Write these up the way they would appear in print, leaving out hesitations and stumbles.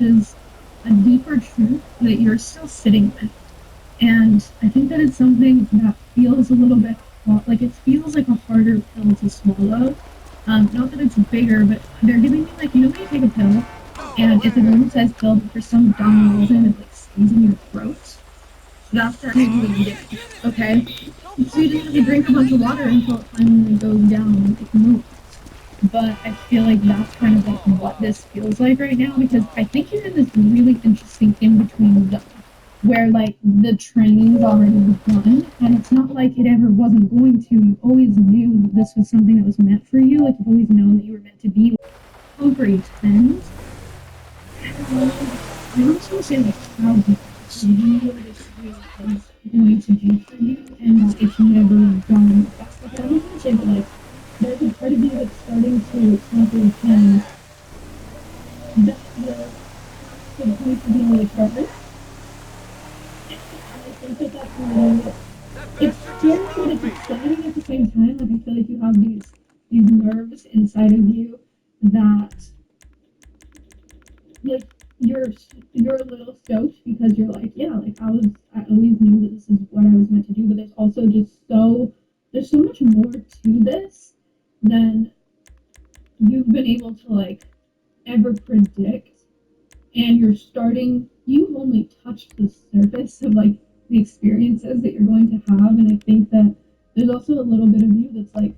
is a deeper truth that you're still sitting with. And I think that it's something that feels a little bit like it feels like a harder pill to swallow. Not that it's bigger, but they're giving me like, you know, when you take a pill and it's a normal sized pill, but for some dumb reason it like stays in your throat. That's technically what I'm getting. Okay? So you just have to drink a bunch of water until it finally goes down and it moves. But I feel like that's kind of like what this feels like right now because I think you're in this really interesting in between zone where like the training's already begun and it's not like it ever wasn't going to. You always knew that this was something that was meant for you. Like you've always known that you were meant to be over grade 10s. I also say like how you know this really is going to be for you and that it's never gone fast. Like I was gonna say that like there's a part of you that's starting to comprehend that the point of being really clever. And I think that that's really, it's scary, but it's exciting at the same time. Like I feel like you have these nerves inside of you that like you're you're a little stoked because you're like, yeah, like I always knew that this is what I was meant to do, but there's also just there's so much more to this than you've been able to like ever predict, and you've only touched the surface of like the experiences that you're going to have. And I think that there's also a little bit of you that's like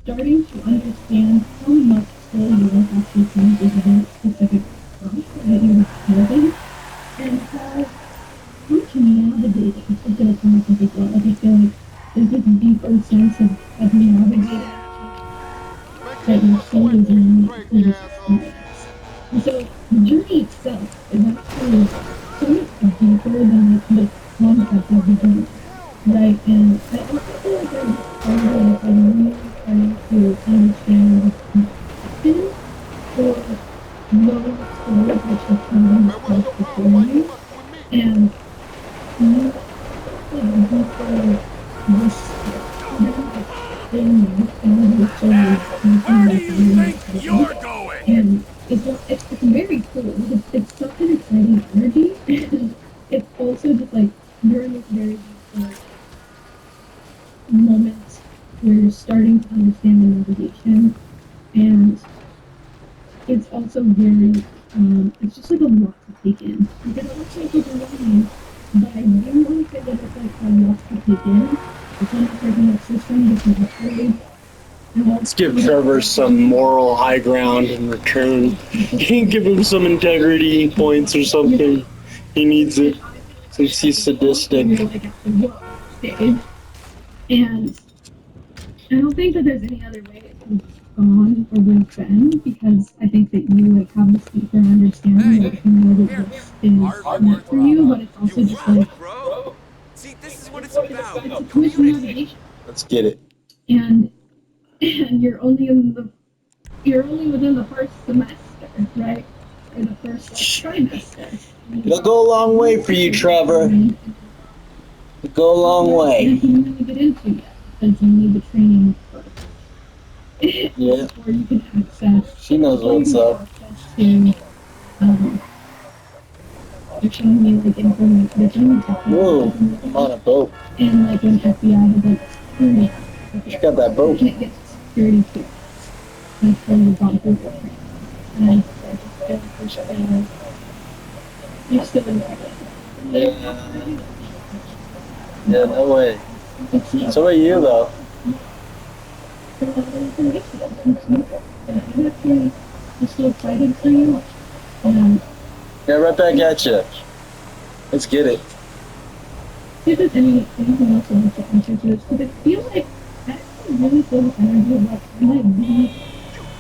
starting to understand how much still you are actually trying to get a specific prompt that you were having, and how much navigating is going to come with it as well. Like I feel like there's this deeper sense of navigating that your soul is in this experience. And so the journey itself is actually so much deeper than the concept of the journey, right? And I also feel like there's this part of it I'm really trying to understand the compassion for those souls which have come in place before you, and you like deeper respect for them if they know some of your soul deep Where do enough you in think as well. you're going? And it's very cool. It's such an exciting energy. And it's also just like you're in this very deep moment where you're starting to understand the navigation, and it's also very it's just like a lot to take in. Like I don't want to say it's overwhelming, but I do want to say that it's like a lot to take in. It's almost like an system different upgrades. Let's give Trevor some moral high ground in return. Give him some integrity points or something. He needs it since he's sadistic. You're like at the whoa stage. And I don't think that there's any other way it could have gone or would have been because I think that you like have this deeper understanding that you know that this is meant for you, but it's also just like See, this is what it's about. it's a twist navigation. Let's get it. And you're you're only within the first semester, right? Or the first trimester. It'll go a long way for you, Trevor. It'll go a long And way. I can really get into yet because you need the training first. Yeah. Before you can access. She knows what's up. To, they're showing me like information. They're showing me Whoa, I'm on a boat. and like when FBI has like security. She got that boat. And it gets security too. That's when you've gone through the training. And I just feel like you're still in there. Yeah. Yeah, no way. It's not So are you, though. a lot of information. And I'm actually just so excited for you. And Yeah, right back at you. Let's get it. if there's anything else I want to answer to this, because I feel like I actually really feel this energy of like I might be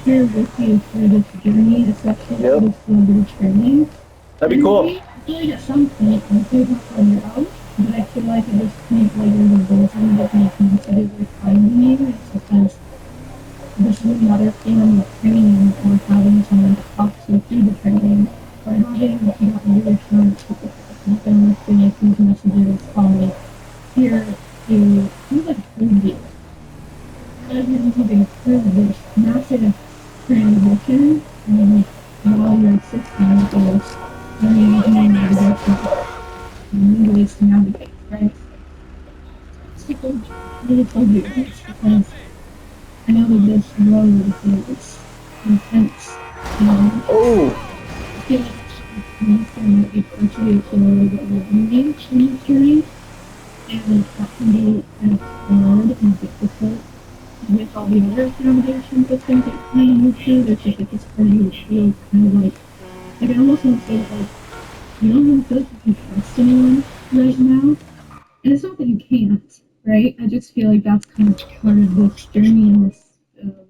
here with you through this journey, especially Yep. this level of training. That'd be cool. I feel like at some point I'll feel not on your own, but I feel like at this point like there's a version of me considered like finding you. It's because this is another thing of training or having someone to talk to through the training or having reassurance people who've been listening to these messages on here to like prove you. As you're moving through this massive transition and while you're assisting with learning navigation, new ways to navigate, right? People really told you this because I know that this road is intense, and Oh, I feel like it's might be partially for the learning in this journey, and that can be kind of hard and difficult with all the other navigation systems that you're kind of used to. There's just like this part of you that feels kind of like I almost want to say that like you don't even feel like you can trust anyone right now. And it's not that you can't, right? I just feel like that's kind of part of this journey and this